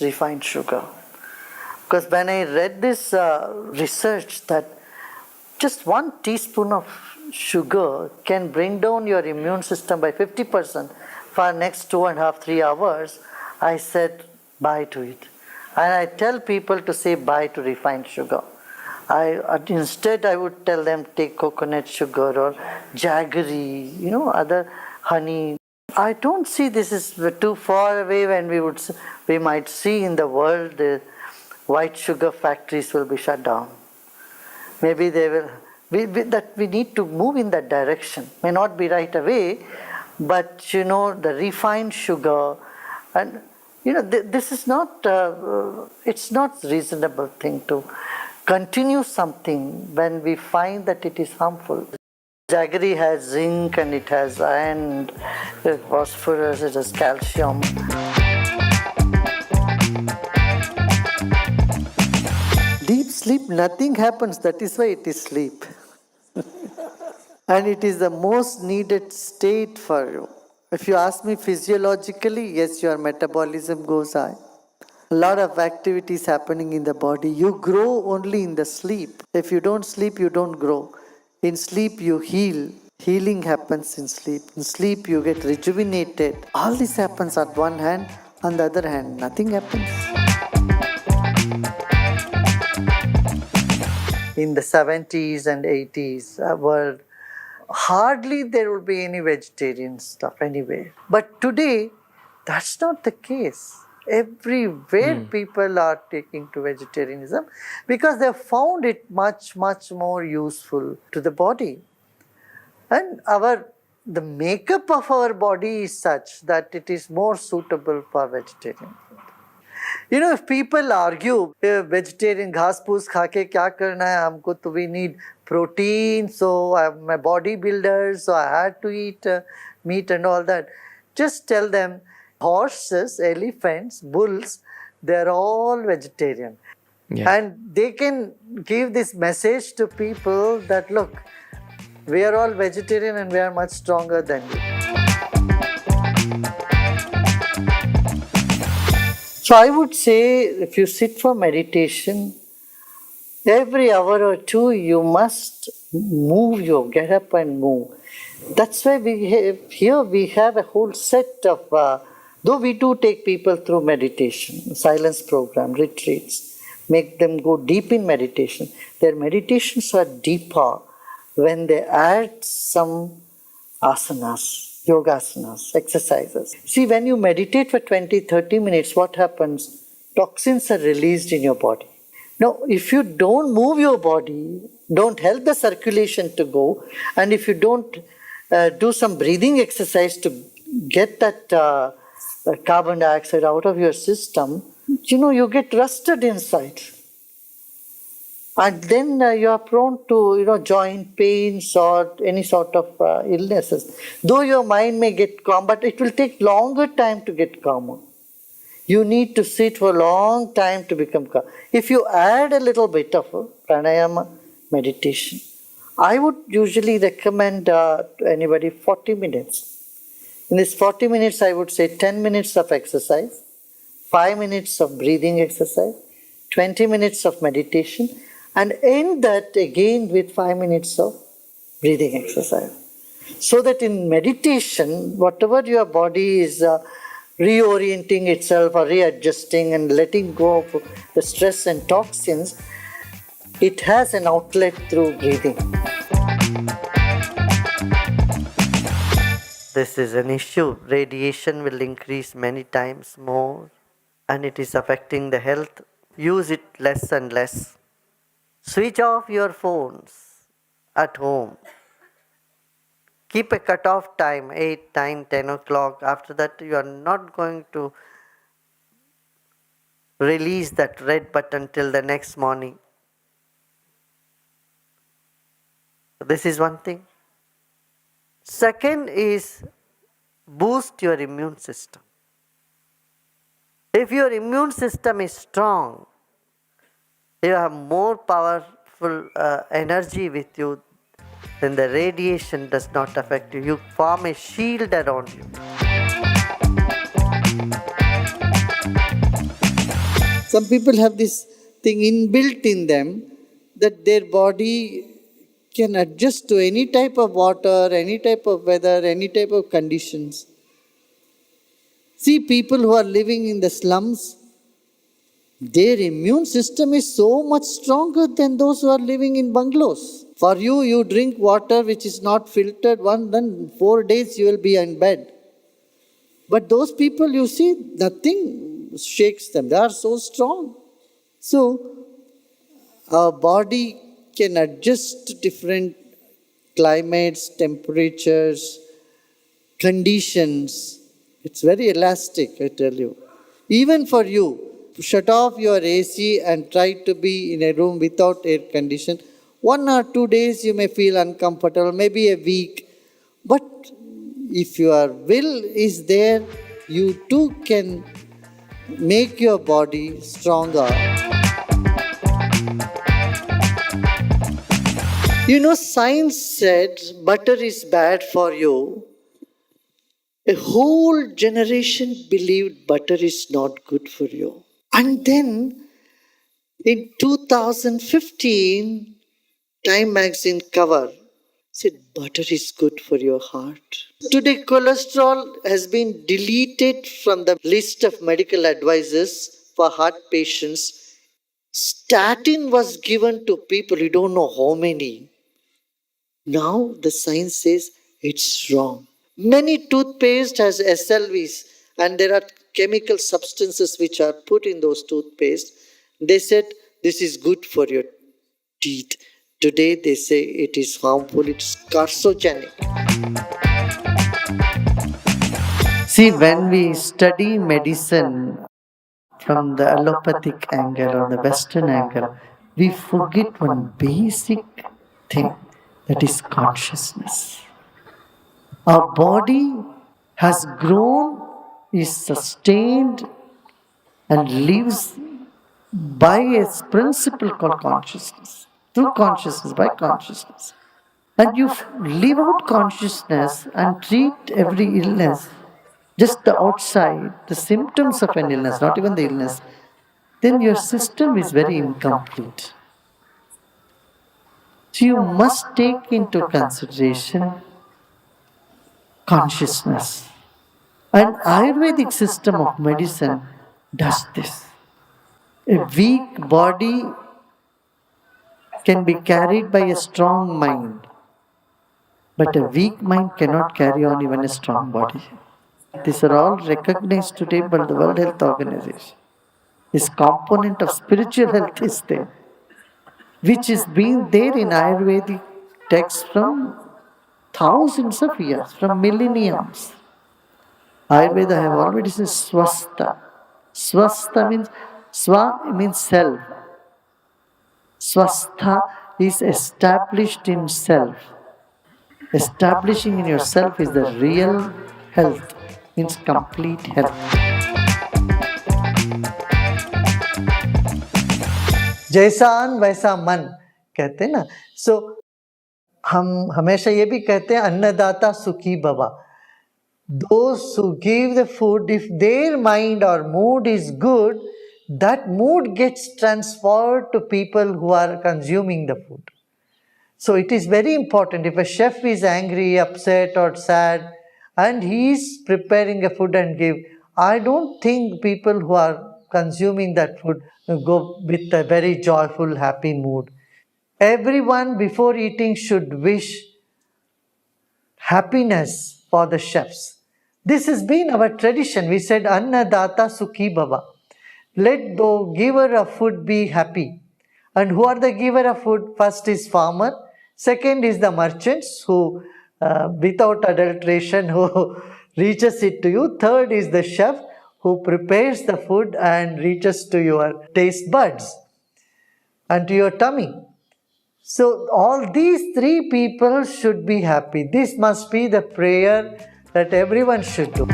refined sugar. Because when I read this research that just 1 teaspoon of sugar can bring down your immune system by 50% for next 2.5, 3 hours, I said bye to it. And I tell people to say bye to refined sugar. Instead I would tell them take coconut sugar or jaggery, other honey. I don't see this is too far away when we might see in the world the white sugar factories will be shut down. Maybe they will. We need to move in that direction. May not be right away, but the refined sugar, and this is not. It's not reasonable thing to continue something when we find that it is harmful. Jaggery has zinc and it has iron, phosphorus, it has calcium. Deep sleep, nothing happens. That is why it is sleep. And it is the most needed state for you. If you ask me physiologically, yes, your metabolism goes high. A lot of activities happening in the body. You grow only in the sleep. If you don't sleep, you don't grow. In sleep, you heal. Healing happens in sleep. In sleep, you get rejuvenated. All this happens at one hand. On the other hand, nothing happens. In the 70s and 80s world, hardly there would be any vegetarian stuff anyway. But today, that's not the case. Everywhere people are taking to vegetarianism because they have found it much, much more useful to the body. And the makeup of our body is such that it is more suitable for vegetarian food. If people argue, vegetarian घास फूस खा के क्या करना है हमको, तो we need protein, so I'm a bodybuilder, so I had to eat meat and all that. Just tell them, horses, elephants, bulls, they're all vegetarian. Yeah. And they can give this message to people that, look, we are all vegetarian and we are much stronger than you. So I would say, if you sit for meditation, every hour or two you must get up and move. That's why we have a whole set of, though we do take people through meditation, silence program, retreats, make them go deep in meditation. Their meditations are deeper when they add some asanas, yogasanas, exercises. See, when you meditate for 20, 30 minutes, what happens? Toxins are released in your body. Now, if you don't move your body, don't help the circulation to go, and if you don't do some breathing exercise to get that carbon dioxide out of your system, you get rusted inside. And then you are prone to, joint pains or any sort of illnesses. Though your mind may get calm, but it will take longer time to get calmer. You need to sit for a long time to become calm. If you add a little bit of pranayama meditation, I would usually recommend to anybody 40 minutes. In this 40 minutes, I would say 10 minutes of exercise, 5 minutes of breathing exercise, 20 minutes of meditation, and end that again with 5 minutes of breathing exercise. So that in meditation, whatever your body is reorienting itself or readjusting and letting go of the stress and toxins, it has an outlet through breathing. This is an issue. Radiation will increase many times more and it is affecting the health. Use it less and less. Switch off your phones at home. Keep a cut-off time, 8, 9, 10 o'clock. After that, you are not going to release that red button till the next morning. This is one thing. Second is boost your immune system. If your immune system is strong, you have more powerful energy with you, then the radiation does not affect you. You form a shield around you. Some people have this thing inbuilt in them that their body can adjust to any type of water, any type of weather, any type of conditions. See, people who are living in the slums, their immune system is so much stronger than those who are living in bungalows. For you, you drink water which is not filtered, then 4 days you will be in bed. But those people, you see, nothing shakes them. They are so strong. So, our body can adjust to different climates, temperatures, conditions. It's very elastic, I tell you. Even for you, shut off your AC and try to be in a room without air condition. 1 or 2 days you may feel uncomfortable, maybe a week. But if your will is there, you too can make your body stronger. You know, science said butter is bad for you. A whole generation believed butter is not good for you. And then in 2015, Time magazine cover said butter is good for your heart. Today, cholesterol has been deleted from the list of medical advices for heart patients. Statin was given to people, you don't know how many. Now the science says it's wrong. Many toothpaste has SLVs and there are chemical substances which are put in those toothpaste. They said this is good for your teeth. Today they say it is harmful, it's carcinogenic. See, when we study medicine from the allopathic angle or the Western angle, we forget one basic thing, that is consciousness. Our body has grown, is sustained, and lives by a principle called consciousness. Through consciousness, by consciousness. And you live out consciousness and treat every illness, just the outside, the symptoms of an illness, not even the illness, then your system is very incomplete. So you must take into consideration consciousness. And Ayurvedic system of medicine does this. A weak body can be carried by a strong mind, but a weak mind cannot carry on even a strong body. These are all recognized today by the World Health Organization. This component of spiritual health is there, which is being there in Ayurvedic texts from thousands of years, from millenniums. Ayurveda, I have already said swastha. Swastha means, swa means self. Swastha is established in self. Establishing in yourself is the real health, means complete health. जैसा अन्न वैसा मन कहते हैं ना. सो हम हमेशा ये भी कहते हैं अन्नदाता सुखी भवा. Those who give the food, if their mind or mood is good, that mood gets transferred to people who are consuming the food. So it is very important. If a chef is angry, upset or sad and he is preparing a food and give, I don't think people who are consuming that food go with a very joyful, happy mood. Everyone before eating should wish happiness for the chefs. This has been our tradition. We said Annadata Sukhi Bhava. Let the giver of food be happy. And who are the giver of food? First is farmer. Second is the merchants who, without adulteration, who reaches it to you. Third is the chef who prepares the food and reaches to your taste buds and to your tummy. So all these three people should be happy. This must be the prayer that everyone should do.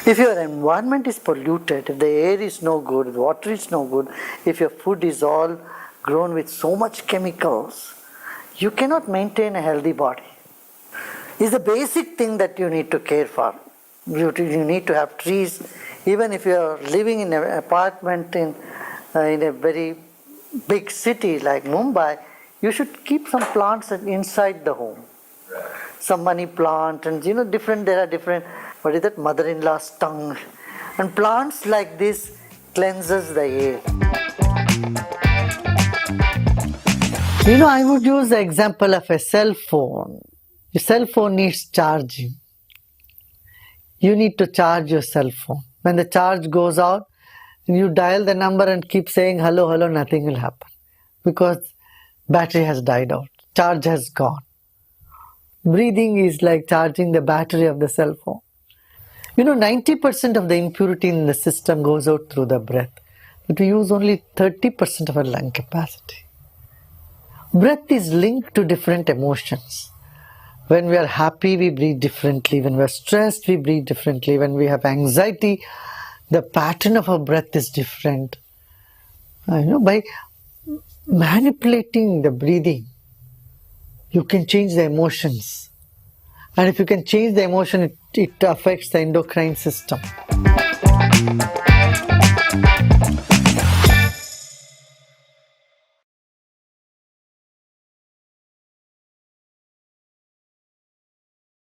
If your environment is polluted, if the air is no good, water is no good, if your food is all grown with so much chemicals, you cannot maintain a healthy body. It's the basic thing that you need to care for. You need to have trees Even if you are living in an apartment in a very big city like Mumbai, you should keep some plants inside the home. Some money plant and there are different, what is that, mother-in-law's tongue. And plants like this cleanses the air. I would use the example of a cell phone. Your cell phone needs charging. You need to charge your cell phone. When the charge goes out, you dial the number and keep saying hello, hello, nothing will happen. Because battery has died out. Charge has gone. Breathing is like charging the battery of the cell phone. 90% of the impurity in the system goes out through the breath. But we use only 30% of our lung capacity. Breath is linked to different emotions. When we are happy, we breathe differently. When we are stressed, we breathe differently. When we have anxiety, the pattern of our breath is different. By manipulating the breathing, you can change the emotions. And if you can change the emotion, it affects the endocrine system.